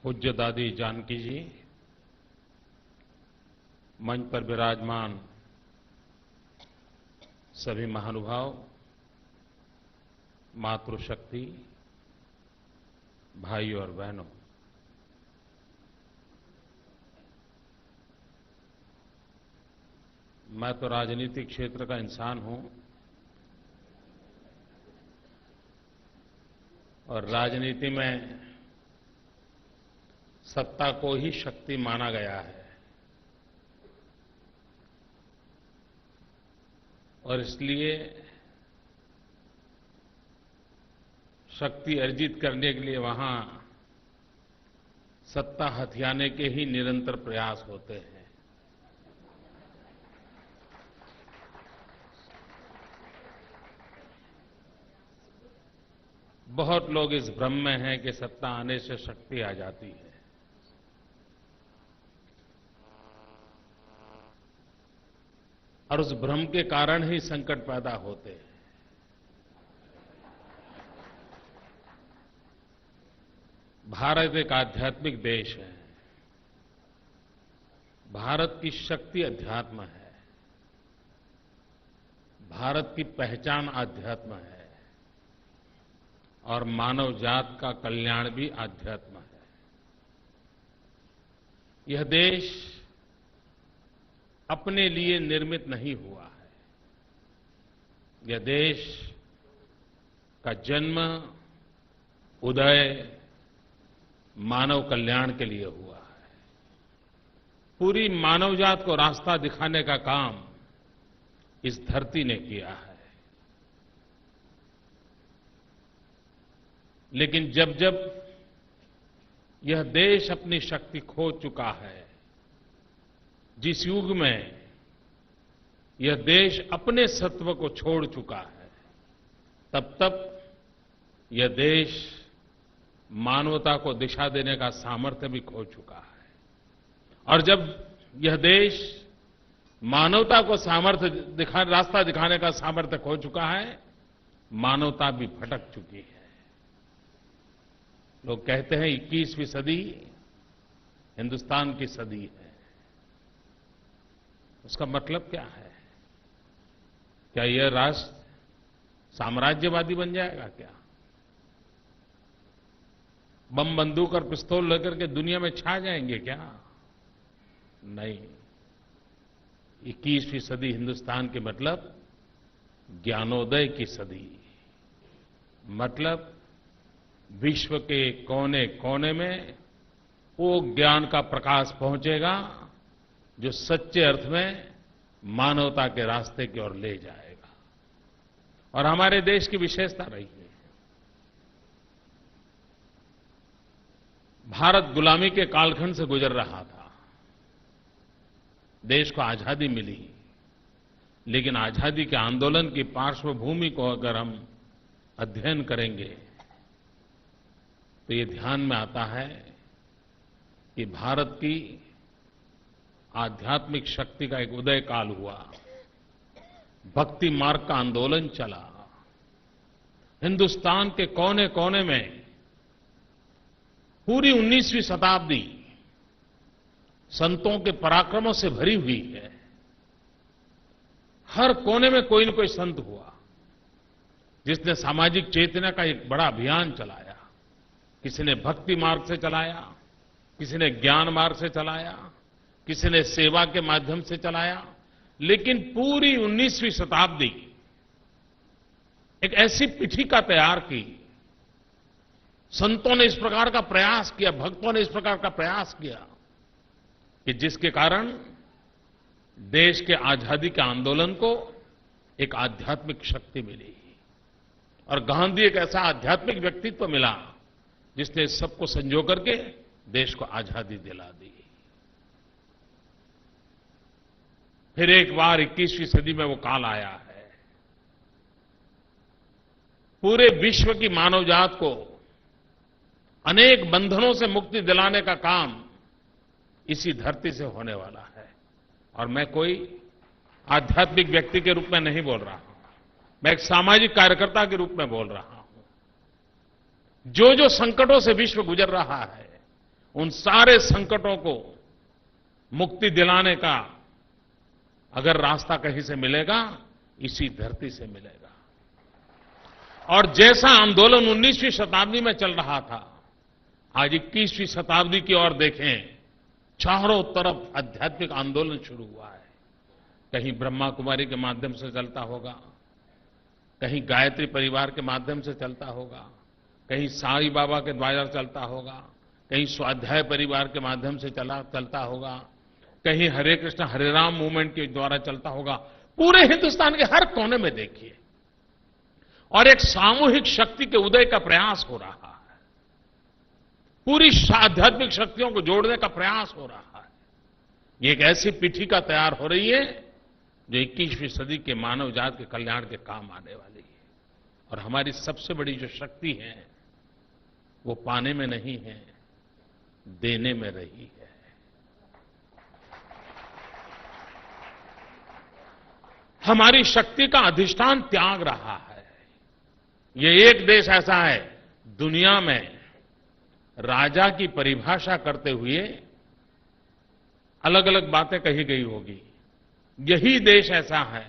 पूज्य दादी जानकी जी, मंच पर विराजमान सभी महानुभाव, मातृशक्ति, भाइयों और बहनों, मैं तो राजनीतिक क्षेत्र का इंसान हूं और राजनीति में सत्ता को ही शक्ति माना गया है और इसलिए शक्ति अर्जित करने के लिए वहां सत्ता हथियाने के ही निरंतर प्रयास होते हैं। बहुत लोग इस भ्रम में हैं कि सत्ता आने से शक्ति आ जाती है। और उस भ्रम के कारण ही संकट पैदा होते हैं। भारत एक आध्यात्मिक देश है। भारत की शक्ति अध्यात्म है। भारत की पहचान आध्यात्म है और मानव जात का कल्याण भी आध्यात्म है। यह देश अपने लिए निर्मित नहीं हुआ है। यह देश का जन्म, उदय मानव कल्याण के लिए हुआ है। पूरी मानव जात को रास्ता दिखाने का काम इस धरती ने किया है। लेकिन जब जब यह देश अपनी शक्ति खो चुका है, जिस युग में यह देश अपने सत्व को छोड़ चुका है, तब तब यह देश मानवता को दिशा देने का सामर्थ्य भी खो चुका है। और जब यह देश मानवता को रास्ता दिखाने का सामर्थ्य खो चुका है, मानवता भी भटक चुकी है। लोग कहते हैं 21वीं सदी हिंदुस्तान की सदी है। उसका मतलब क्या है? क्या यह राष्ट्र साम्राज्यवादी बन जाएगा क्या? बम, बंदूक और पिस्तौल लेकर के दुनिया में छा जाएंगे क्या? नहीं। 21वीं सदी हिंदुस्तान के मतलब ज्ञानोदय की सदी, मतलब विश्व के कोने कोने में वो ज्ञान का प्रकाश पहुंचेगा जो सच्चे अर्थ में मानवता के रास्ते की ओर ले जाएगा। और हमारे देश की विशेषता रही है, भारत गुलामी के कालखंड से गुजर रहा था। देश को आजादी मिली, लेकिन आजादी के आंदोलन की पार्श्वभूमि को अगर हम अध्ययन करेंगे तो ये ध्यान में आता है कि भारत की आध्यात्मिक शक्ति का एक उदय काल हुआ। भक्ति मार्ग का आंदोलन चला। हिंदुस्तान के कोने कोने में पूरी 19वीं शताब्दी संतों के पराक्रमों से भरी हुई है। हर कोने में कोई न कोई संत हुआ जिसने सामाजिक चेतना का एक बड़ा अभियान चलाया। किसी ने भक्ति मार्ग से चलाया, किसी ने ज्ञान मार्ग से चलाया, किसी ने सेवा के माध्यम से चलाया। लेकिन पूरी 19वीं शताब्दी एक ऐसी पीठिका तैयार की, संतों ने इस प्रकार का प्रयास किया, भक्तों ने इस प्रकार का प्रयास किया कि जिसके कारण देश के आजादी के आंदोलन को एक आध्यात्मिक शक्ति मिली। और गांधी एक ऐसा आध्यात्मिक व्यक्तित्व मिला जिसने सबको संजो करके देश को आजादी दिला दी। फिर एक बार 21वीं सदी में वो काल आया है। पूरे विश्व की मानव जात को अनेक बंधनों से मुक्ति दिलाने का काम इसी धरती से होने वाला है। और मैं कोई आध्यात्मिक व्यक्ति के रूप में नहीं बोल रहा हूं, मैं एक सामाजिक कार्यकर्ता के रूप में बोल रहा हूं। जो जो संकटों से विश्व गुजर रहा है, उन सारे संकटों को मुक्ति दिलाने का अगर रास्ता कहीं से मिलेगा, इसी धरती से मिलेगा। और जैसा आंदोलन 19वीं शताब्दी में चल रहा था, आज 21वीं शताब्दी की ओर देखें, चारों तरफ आध्यात्मिक आंदोलन शुरू हुआ है। कहीं ब्रह्मा कुमारी के माध्यम से चलता होगा, कहीं गायत्री परिवार के माध्यम से चलता होगा, कहीं साईं बाबा के द्वारा चलता होगा, कहीं स्वाध्याय परिवार के माध्यम से चलता होगा, कहीं हरे कृष्ण हरे राम मूवमेंट के द्वारा चलता होगा। पूरे हिंदुस्तान के हर कोने में देखिए, और एक सामूहिक शक्ति के उदय का प्रयास हो रहा है। पूरी आध्यात्मिक शक्तियों को जोड़ने का प्रयास हो रहा है। ये एक ऐसी पीठिका तैयार हो रही है जो 21वीं सदी के मानव जाति के कल्याण के काम आने वाली है। और हमारी सबसे बड़ी जो शक्ति है, वो पाने में नहीं है, देने में रही है। हमारी शक्ति का अधिष्ठान त्याग रहा है। ये एक देश ऐसा है दुनिया में राजा की परिभाषा करते हुए अलग अलग बातें कही गई होगी, यही देश ऐसा है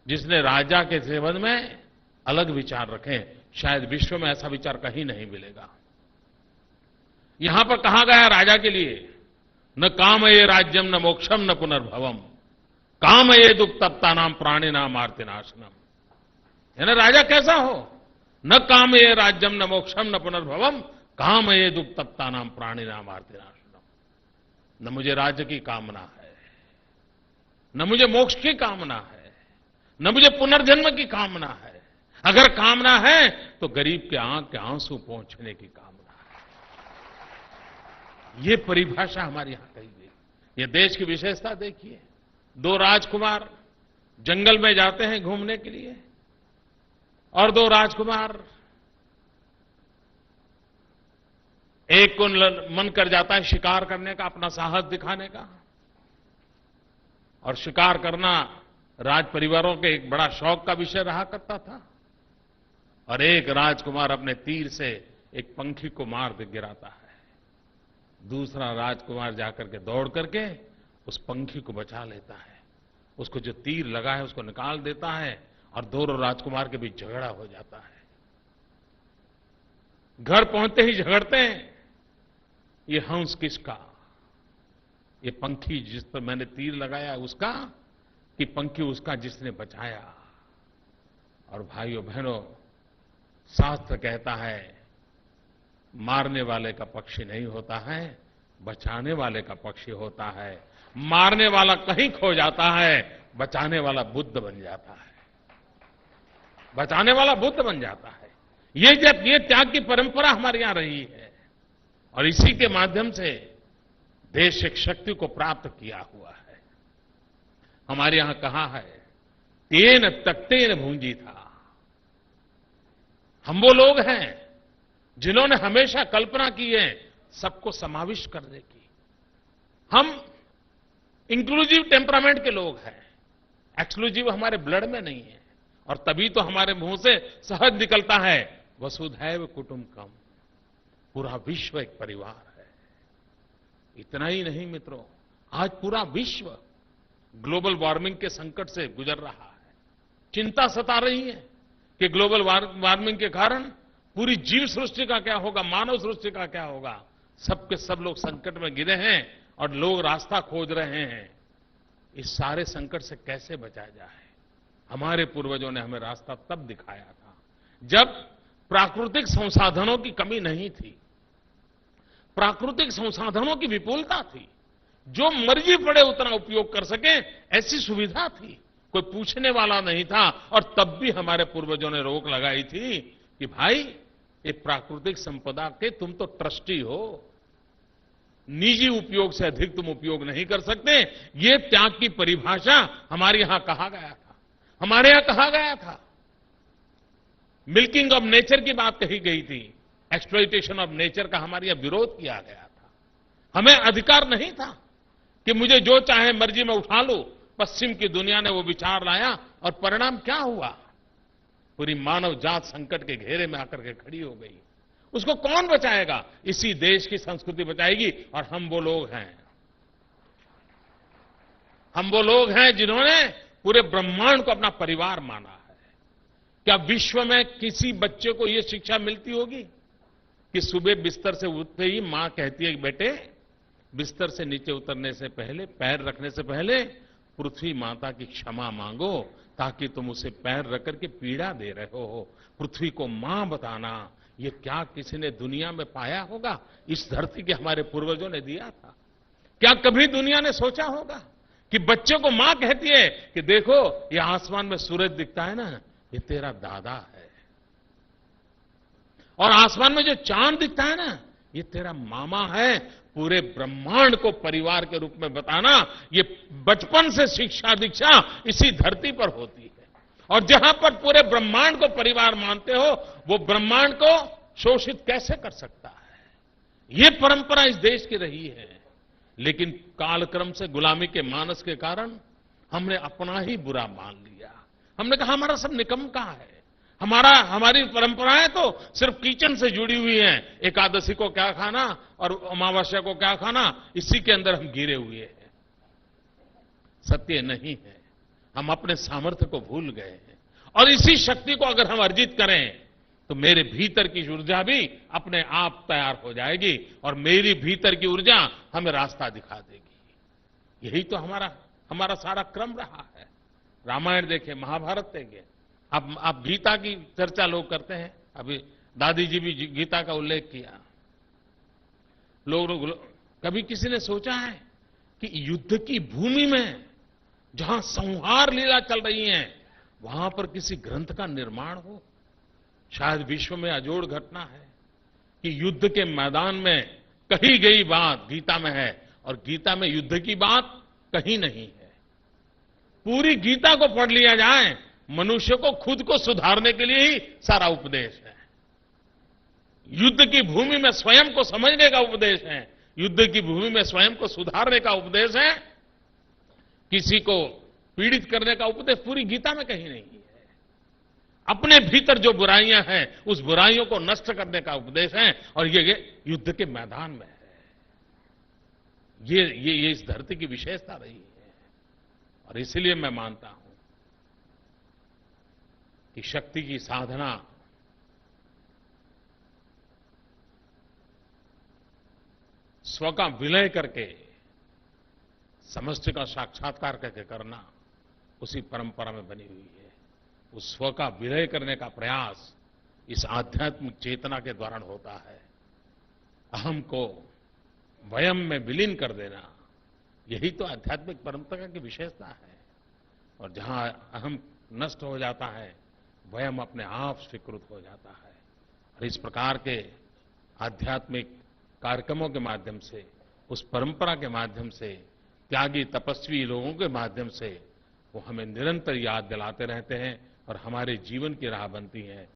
जिसने राजा के संबंध में अलग विचार रखे। शायद विश्व में ऐसा विचार कहीं नहीं मिलेगा। यहां पर कहा गया राजा के लिए, न कामये राज्यम न मोक्षम न पुनर्भवम, कामये दुक्तप्ता नाम प्राणी नाम आर्तिनाशनम। यानी राजा कैसा हो, न कामये राज्यम न मोक्षम न पुनर्भवम, कामये दुक्तप्ता नाम प्राणी नाम आर्तिनाशनम। न मुझे राज्य की कामना है, न मुझे मोक्ष की कामना है, न मुझे पुनर्जन्म की कामना है। अगर कामना है तो गरीब के आंख के आंसू पहुंचने की कामना है। ये परिभाषा हमारे यहां कही गई। ये देश की विशेषता देखिए, 2 राजकुमार जंगल में जाते हैं घूमने के लिए, और 2 राजकुमार, एक को मन कर जाता है शिकार करने का, अपना साहस दिखाने का, और शिकार करना राज परिवारों के एक बड़ा शौक का विषय रहा करता था। और एक राजकुमार अपने तीर से एक पंखी को मार दे गिराता है, दूसरा राजकुमार जाकर के दौड़ करके उस पंखी को बचा लेता है, उसको जो तीर लगा है उसको निकाल देता है, और दोनों राजकुमार के बीच झगड़ा हो जाता है। घर पहुंचते ही झगड़ते हैं, ये हंस किसका, ये पंखी जिस पर मैंने तीर लगाया उसका, कि पंखी उसका जिसने बचाया। और भाइयों बहनों, शास्त्र कहता है मारने वाले का पक्षी नहीं होता है, बचाने वाले का पक्षी होता है। मारने वाला कहीं खो जाता है, बचाने वाला बुद्ध बन जाता है, बचाने वाला बुद्ध बन जाता है। ये त्याग की परंपरा हमारे यहां रही है, और इसी के माध्यम से देश एक शक्ति को प्राप्त किया हुआ है। हमारे यहां कहा है, तेन तख्तेन भूंजी था। हम वो लोग हैं जिन्होंने हमेशा कल्पना की है सबको समाविष्ट करने की। हम इंक्लूसिव टेम्परामेंट के लोग हैं, एक्सक्लूसिव हमारे ब्लड में नहीं है। और तभी तो हमारे मुंह से सहज निकलता है वसुधैव कुटुंबकम, पूरा विश्व एक परिवार है। इतना ही नहीं मित्रों, आज पूरा विश्व ग्लोबल वार्मिंग के संकट से गुजर रहा है। चिंता सता रही है कि ग्लोबल वार्मिंग के कारण पूरी जीव सृष्टि का क्या होगा, मानव सृष्टि का क्या होगा। सबके सब लोग संकट में गिरे हैं और लोग रास्ता खोज रहे हैं, इस सारे संकट से कैसे बचा जाए। हमारे पूर्वजों ने हमें रास्ता तब दिखाया था जब प्राकृतिक संसाधनों की कमी नहीं थी, प्राकृतिक संसाधनों की विपुलता थी, जो मर्जी पड़े उतना उपयोग कर सके ऐसी सुविधा थी, कोई पूछने वाला नहीं था। और तब भी हमारे पूर्वजों ने रोक लगाई थी कि भाई ये प्राकृतिक संपदा के तुम तो ट्रस्टी हो, निजी उपयोग से अधिक तुम उपयोग नहीं कर सकते। ये त्याग की परिभाषा हमारे यहां कहा गया था, हमारे यहां कहा गया था। मिल्किंग ऑफ नेचर की बात कही गई थी, एक्सप्लॉइटेशन ऑफ नेचर का हमारे यहां विरोध किया गया था। हमें अधिकार नहीं था कि मुझे जो चाहे मर्जी में उठा लो। पश्चिम की दुनिया ने वो विचार लाया और परिणाम क्या हुआ, पूरी मानव जात संकट के घेरे में आकर के खड़ी हो गई। उसको कौन बचाएगा? इसी देश की संस्कृति बचाएगी। और हम वो लोग हैं जिन्होंने पूरे ब्रह्मांड को अपना परिवार माना है। क्या विश्व में किसी बच्चे को यह शिक्षा मिलती होगी कि सुबह बिस्तर से उठते ही मां कहती है कि बेटे, बिस्तर से नीचे उतरने से पहले, पैर रखने से पहले पृथ्वी माता की क्षमा मांगो, ताकि तुम उसे पैर रख करके पीड़ा दे रहे हो। पृथ्वी को मां बताना, ये क्या किसी ने दुनिया में पाया होगा? इस धरती के हमारे पूर्वजों ने दिया था। क्या कभी दुनिया ने सोचा होगा कि बच्चे को मां कहती है कि देखो, ये आसमान में सूरज दिखता है ना, ये तेरा दादा है, और आसमान में जो चांद दिखता है ना, ये तेरा मामा है। पूरे ब्रह्मांड को परिवार के रूप में बताना, ये बचपन से शिक्षा दीक्षा इसी धरती पर होती है। और जहां पर पूरे ब्रह्मांड को परिवार मानते हो, वो ब्रह्मांड को शोषित कैसे कर सकता है? ये परंपरा इस देश की रही है। लेकिन कालक्रम से गुलामी के मानस के कारण हमने अपना ही बुरा मान लिया। हमने कहा हमारा सब निकम्मा है, हमारी परंपराएं तो सिर्फ किचन से जुड़ी हुई हैं। एकादशी को क्या खाना और अमावस्या को क्या खाना, इसी के अंदर हम घिरे हुए हैं। सत्य नहीं है, हम अपने सामर्थ्य को भूल गए हैं। और इसी शक्ति को अगर हम अर्जित करें तो मेरे भीतर की ऊर्जा भी अपने आप तैयार हो जाएगी, और मेरी भीतर की ऊर्जा हमें रास्ता दिखा देगी। यही तो हमारा सारा क्रम रहा है। रामायण देखें, महाभारत देखें, आप गीता की चर्चा लोग करते हैं। अभी दादी जी भी गीता का उल्लेख किया। लोग कभी किसी ने सोचा है कि युद्ध की भूमि में जहां संहार लीला चल रही है, वहां पर किसी ग्रंथ का निर्माण हो? शायद विश्व में अजोड़ घटना है कि युद्ध के मैदान में कही गई बात गीता में है, और गीता में युद्ध की बात कहीं नहीं है। पूरी गीता को पढ़ लिया जाए, मनुष्य को खुद को सुधारने के लिए ही सारा उपदेश है। युद्ध की भूमि में स्वयं को समझने का उपदेश है, युद्ध की भूमि में स्वयं को सुधारने का उपदेश है। किसी को पीड़ित करने का उपदेश पूरी गीता में कहीं नहीं है। अपने भीतर जो बुराइयां हैं, उस बुराइयों को नष्ट करने का उपदेश है, और ये युद्ध के मैदान में है। ये इस धरती की विशेषता रही है। और इसलिए मैं मानता हूं कि शक्ति की साधना स्व का विलय करके समष्टि का साक्षात्कार करके करना, उसी परंपरा में बनी हुई है। उस स्व का विलय करने का प्रयास इस आध्यात्मिक चेतना के द्वारा होता है। अहम को वयम में विलीन कर देना, यही तो आध्यात्मिक परंपरा की विशेषता है। और जहां अहम नष्ट हो जाता है, वयम अपने आप स्वीकृत हो जाता है। और इस प्रकार के आध्यात्मिक कार्यक्रमों के माध्यम से, उस परंपरा के माध्यम से, त्यागी तपस्वी लोगों के माध्यम से वो हमें निरंतर याद दिलाते रहते हैं और हमारे जीवन की राह बनती है।